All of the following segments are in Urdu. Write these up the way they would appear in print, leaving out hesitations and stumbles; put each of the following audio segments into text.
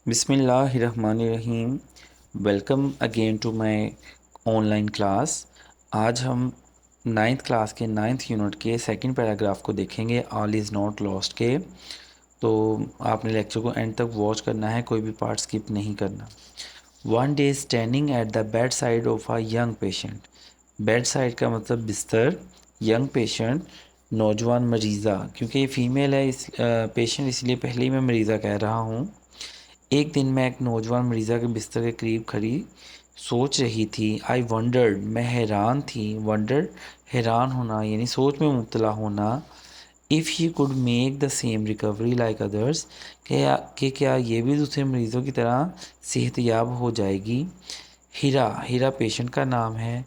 بسم اللہ الرحمن الرحیم. Welcome again to my online class. آج ہم نائنتھ کلاس کے نائنتھ یونٹ کے سیکنڈ پیراگراف کو دیکھیں گے، آل از ناٹ لاسٹ کے. تو آپ نے لیکچر کو اینڈ تک واچ کرنا ہے، کوئی بھی پارٹ اسکپ نہیں کرنا. One day standing at the bed side of a young patient. Bed side کا مطلب بستر، ینگ پیشنٹ نوجوان مریضہ، کیونکہ یہ فیمیل ہے اس پیشنٹ، اس لیے پہلے ہی میں مریضہ کہہ رہا ہوں. ایک دن میں ایک نوجوان مریضہ کے بستر کے قریب کھڑی سوچ رہی تھی. آئی ونڈرڈ، میں حیران تھی. ونڈر حیران ہونا یعنی سوچ میں مبتلا ہونا. If he could make the same recovery like others, کہ کیا یہ بھی دوسرے مریضوں کی طرح صحت یاب ہو جائے گی. ہیرا پیشنٹ کا نام ہے.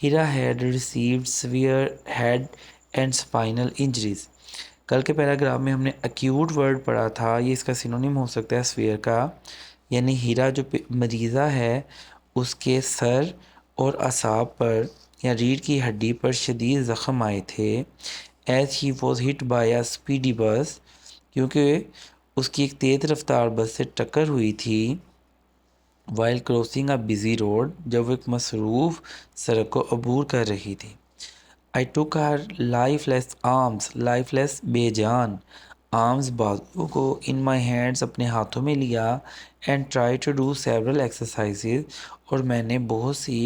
Hira had received severe head and spinal injuries. کل کے پیراگراف میں ہم نے ایکیوٹ ورڈ پڑھا تھا، یہ اس کا سینونیم ہو سکتا ہے سفیر کا. یعنی ہیرا جو مریضہ ہے اس کے سر اور اعصاب پر یا ریڑھ کی ہڈی پر شدید زخم آئے تھے. As he was hit by a speedy بس، کیونکہ اس کی ایک تیز رفتار بس سے ٹکر ہوئی تھی. While crossing a busy road, جب وہ ایک مصروف سڑک کو عبور کر رہی تھی. I took her lifeless arms، lifeless بے جان arms بازو کو in my hands اپنے ہاتھوں میں لیا. and tried to do several exercises، اور میں نے بہت سی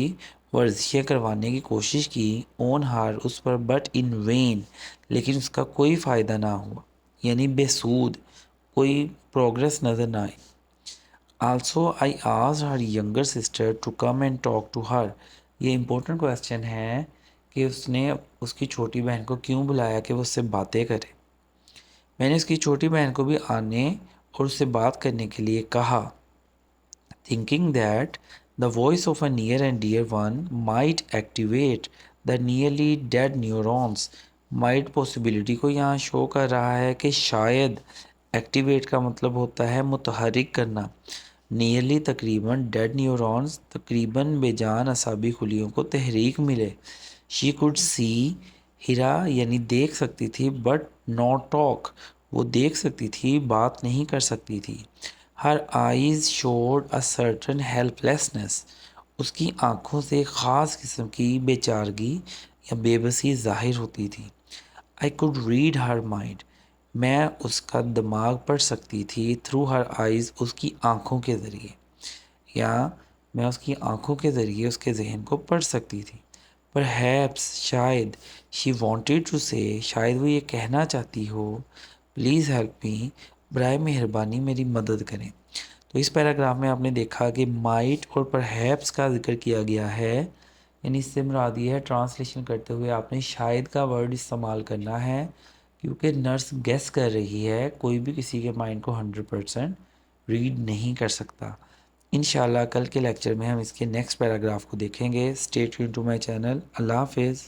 ورزشیں کروانے کی کوشش کی. on her us per but in vain، لیکن اس کا کوئی فائدہ نہ ہوا، یعنی بے سود، کوئی پروگرس نظر نہ آئی. also I asked her younger sister to come and talk to her. یہ امپورٹنٹ کویسچن ہے کہ اس نے اس کی چھوٹی بہن کو کیوں بلایا کہ وہ اس سے باتیں کرے. میں نے اس کی چھوٹی بہن کو بھی آنے اور اس سے بات کرنے کے لیے کہا. thinking that the voice of a near and dear one might activate the nearly dead neurons. might possibility کو یہاں شو کر رہا ہے کہ شاید. ایکٹیویٹ کا مطلب ہوتا ہے متحرک کرنا. نیئرلی تقریباً، ڈیڈ نیورونز تقریباً بے جان اعصابی خلیوں کو تحریک ملے. شی کوڈ سی، ہیرا یعنی دیکھ سکتی تھی، بٹ ناٹ ٹاک وہ دیکھ سکتی تھی بات نہیں کر سکتی تھی. Her eyes showed a certain helplessness, اس کی آنکھوں سے ایک خاص قسم کی بے چارگی یا بے بسی ظاہر ہوتی تھی. I could read her mind, میں اس کا دماغ پڑھ سکتی تھی. تھرو ہر آئیز اس کی آنکھوں کے ذریعے، یا میں اس کی آنکھوں کے ذریعے اس کے ذہن کو پڑھ سکتی تھی. پرہیپس شاید، شی وانٹیڈ ٹو سے شاید وہ یہ کہنا چاہتی ہو. پلیز ہیلپ می، برائے مہربانی میری مدد کریں. تو اس پیراگراف میں آپ نے دیکھا کہ مائٹ اور پرہیپس کا ذکر کیا گیا ہے، یعنی اس سے مراد یہ ہے ٹرانسلیشن کرتے ہوئے آپ نے شاید کا ورڈ استعمال کرنا ہے، کیونکہ نرس گیس کر رہی ہے. کوئی بھی کسی کے مائنڈ کو 100% ریڈ نہیں کر سکتا. انشاءاللہ کل کے لیکچر میں ہم اس کے نیکسٹ پیراگراف کو دیکھیں گے. Stay tuned to my channel. اللہ حافظ.